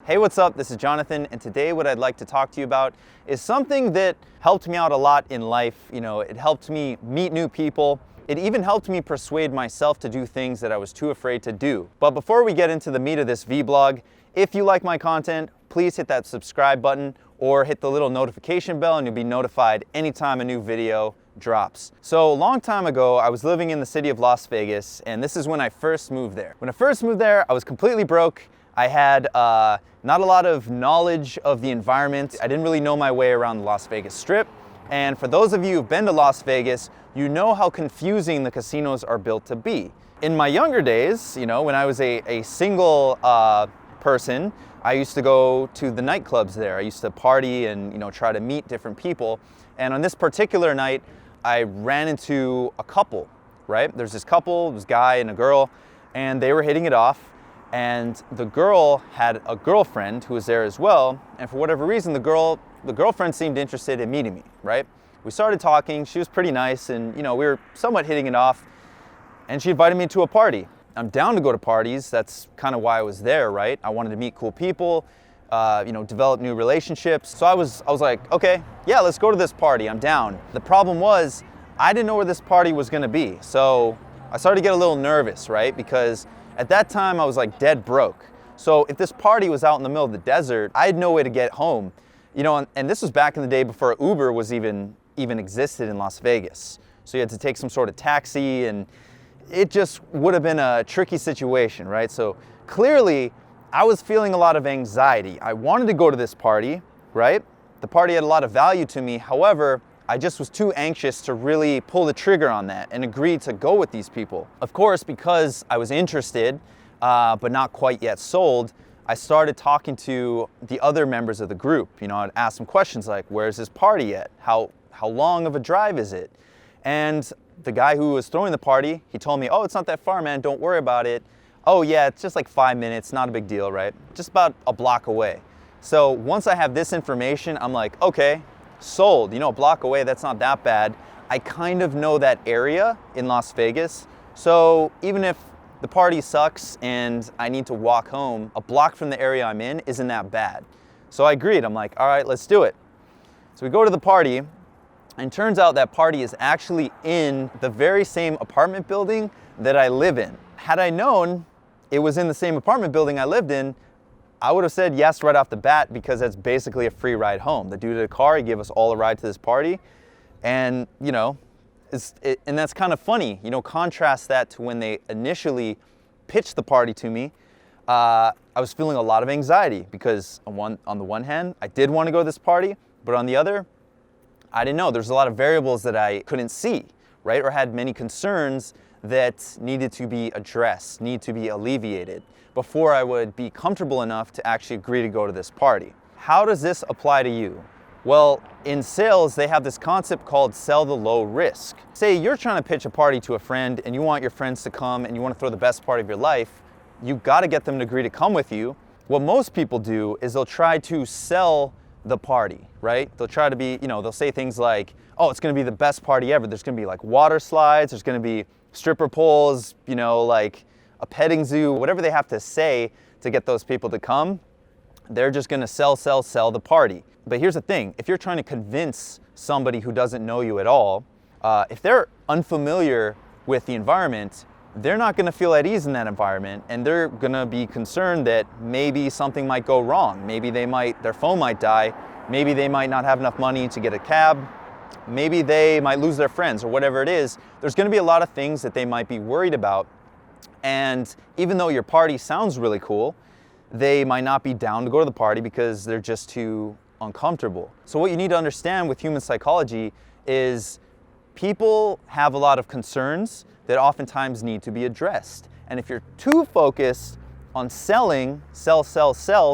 Hey, what's up? This is Jonathan, and today what I'd like to talk to you about is something that helped me out a lot in life. It helped me meet new people. It even helped me persuade myself to do things that I was too afraid to do. But before we get into the meat of this vlog, if you like my content, please hit that subscribe button or hit the little notification bell and you'll be notified anytime a new video drops. So a long time ago, I was living in the city of Las Vegas, and this is when I first moved there. When I first moved there, I was completely broke. I had not a lot of knowledge of the environment. I didn't really know my way around the Las Vegas Strip. And for those of you who've been to Las Vegas, you know how confusing the casinos are built to be. In my younger days, when I was a single person, I used to go to the nightclubs there. I used to party and try to meet different people. And on this particular night, I ran into a couple, right? There's this couple, this guy and a girl, and they were hitting it off. And the girl had a girlfriend who was there as well. And for whatever reason, the girlfriend seemed interested in meeting me, right? We started talking. She was pretty nice, and we were somewhat hitting it off. And she invited me to a party. I'm down to go to parties. That's kind of why I was there, right? I wanted to meet cool people, develop new relationships. So I was like, okay, yeah, let's go to this party. I'm down. The problem was, I didn't know where this party was going to be. So I started to get a little nervous, right? Because at that time, I was like dead broke. So if this party was out in the middle of the desert, I had no way to get home. And this was back in the day before Uber was even existed in Las Vegas. So you had to take some sort of taxi, and it just would have been a tricky situation, right? So clearly, I was feeling a lot of anxiety. I wanted to go to this party, right? The party had a lot of value to me. However, I just was too anxious to really pull the trigger on that and agree to go with these people. Of course, because I was interested, but not quite yet sold, I started talking to the other members of the group. I'd ask them questions like, where's this party at? How long of a drive is it? And the guy who was throwing the party, he told me, oh, it's not that far, man, don't worry about it. Oh yeah, it's just like 5 minutes, not a big deal, right? Just about a block away. So once I have this information, I'm like, okay, sold. A block away, that's not that bad. I kind of know that area in Las Vegas. So even if the party sucks and I need to walk home, a block from the area I'm in isn't that bad. So I agreed. I'm like, all right, let's do it. So we go to the party, and turns out that party is actually in the very same apartment building that I live in. Had I known it was in the same apartment building I lived in, I would have said yes right off the bat, because that's basically a free ride home. The dude in the car, he gave us all a ride to this party. And, and that's kind of funny. Contrast that to when they initially pitched the party to me. I was feeling a lot of anxiety because on the one hand, I did want to go to this party, but on the other, I didn't know. There's a lot of variables that I couldn't see, right? Or had many concerns that needed to be addressed, need to be alleviated before I would be comfortable enough to actually agree to go to this party. How does this apply to you? Well, in sales, they have this concept called sell the low risk. Say you're trying to pitch a party to a friend and you want your friends to come and you want to throw the best party of your life. You got to get them to agree to come with you. What most people do is they'll try to sell the party, right? They'll try to be, they'll say things like, oh, it's going to be the best party ever. There's going to be like water slides. There's going to be stripper poles, like a petting zoo, whatever they have to say to get those people to come. They're just going to sell the party. But here's the thing. If you're trying to convince somebody who doesn't know you at all, if they're unfamiliar with the environment, they're not going to feel at ease in that environment, and they're going to be concerned that maybe something might go wrong. Maybe their phone might die. Maybe they might not have enough money to get a cab. Maybe they might lose their friends, or whatever it is. There's going to be a lot of things that they might be worried about. And even though your party sounds really cool, they might not be down to go to the party because they're just too uncomfortable. So what you need to understand with human psychology is people have a lot of concerns that oftentimes need to be addressed. And if you're too focused on selling, sell,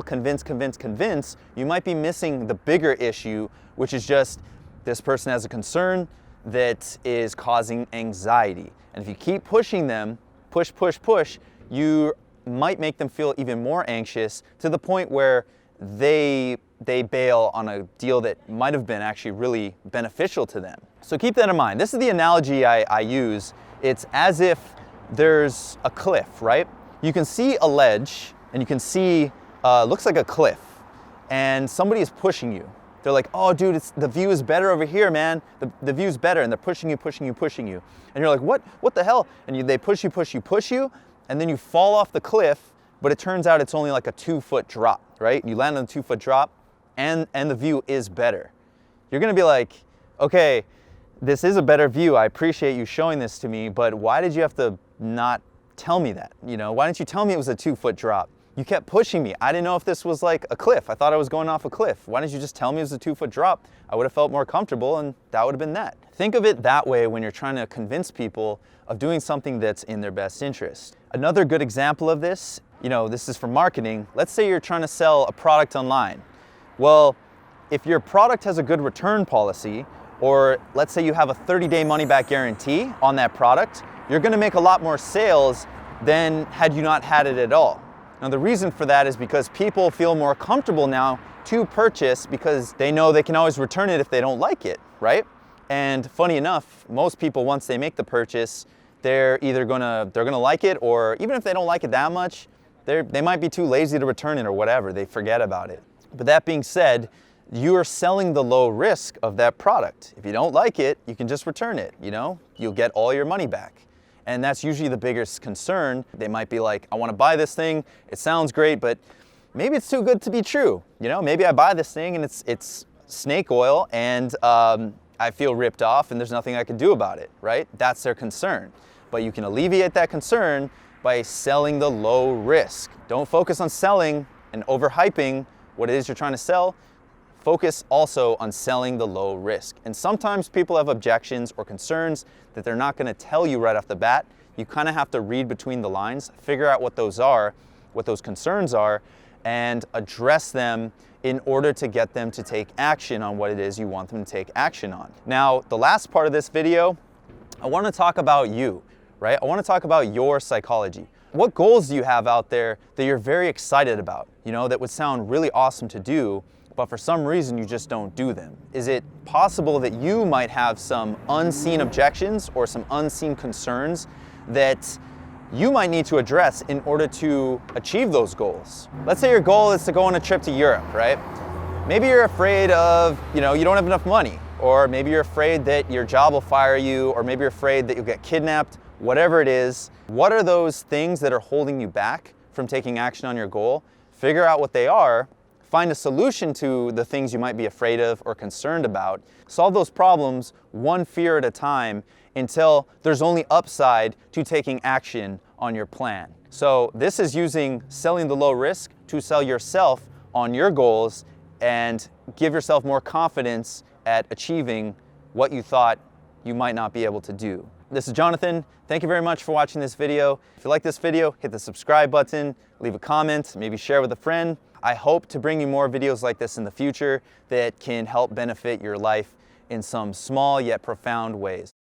convince, you might be missing the bigger issue, which is just this person has a concern that is causing anxiety. And if you keep pushing them, push, you might make them feel even more anxious to the point where they bail on a deal that might have been actually really beneficial to them. So keep that in mind. This is the analogy I use. It's as if there's a cliff, right? You can see a ledge and you can see looks like a cliff, and somebody is pushing you. They're like, oh dude, the view is better over here, man. The view's better, and they're pushing you, pushing you, pushing you. And you're like, what the hell? And they push you, and then you fall off the cliff, but it turns out it's only like a 2-foot drop, right? You land on a 2-foot drop, and the view is better. You're gonna be like, okay, this is a better view. I appreciate you showing this to me, but why did you have to not tell me that? You know, why didn't you tell me it was a 2-foot drop? You kept pushing me. I didn't know if this was like a cliff. I thought I was going off a cliff. Why didn't you just tell me it was a 2-foot drop? I would have felt more comfortable, and that would have been that. Think of it that way when you're trying to convince people of doing something that's in their best interest. Another good example of this, you know, this is for marketing. Let's say you're trying to sell a product online. Well, if your product has a good return policy, or let's say you have a 30-day money-back guarantee on that product, you're gonna make a lot more sales than had you not had it at all. Now, the reason for that is because people feel more comfortable now to purchase because they know they can always return it if they don't like it, right? And funny enough, most people, once they make the purchase, they're either gonna like it, or even if they don't like it that much, they might be too lazy to return it or whatever, they forget about it. But that being said, you are selling the low risk of that product. If you don't like it, you can just return it, you know? You'll get all your money back. And that's usually the biggest concern. They might be like, I want to buy this thing, it sounds great, but maybe it's too good to be true. You know, maybe I buy this thing and it's snake oil, and I feel ripped off and there's nothing I can do about it, right? That's their concern. But you can alleviate that concern by selling the low risk. Don't focus on selling and overhyping what it is you're trying to sell. Focus also on selling the low risk. And sometimes people have objections or concerns that they're not going to tell you right off the bat. You kind of have to read between the lines, figure out what those are, what those concerns are, and address them in order to get them to take action on what it is you want them to take action on. Now, the last part of this video, I want to talk about you, right? I want to talk about your psychology. What goals do you have out there that you're very excited about, you know, that would sound really awesome to do, but for some reason you just don't do them? Is it possible that you might have some unseen objections or some unseen concerns that you might need to address in order to achieve those goals? Let's say your goal is to go on a trip to Europe, right? Maybe you're afraid of, you know, you don't have enough money, or maybe you're afraid that your job will fire you, or maybe you're afraid that you'll get kidnapped, whatever it is. What are those things that are holding you back from taking action on your goal? Figure out what they are. Find a solution to the things you might be afraid of or concerned about. Solve those problems one fear at a time until there's only upside to taking action on your plan. So this is using selling the low risk to sell yourself on your goals and give yourself more confidence at achieving what you thought you might not be able to do. This is Jonathan. Thank you very much for watching this video. If you like this video, hit the subscribe button, leave a comment, maybe share with a friend. I hope to bring you more videos like this in the future that can help benefit your life in some small yet profound ways.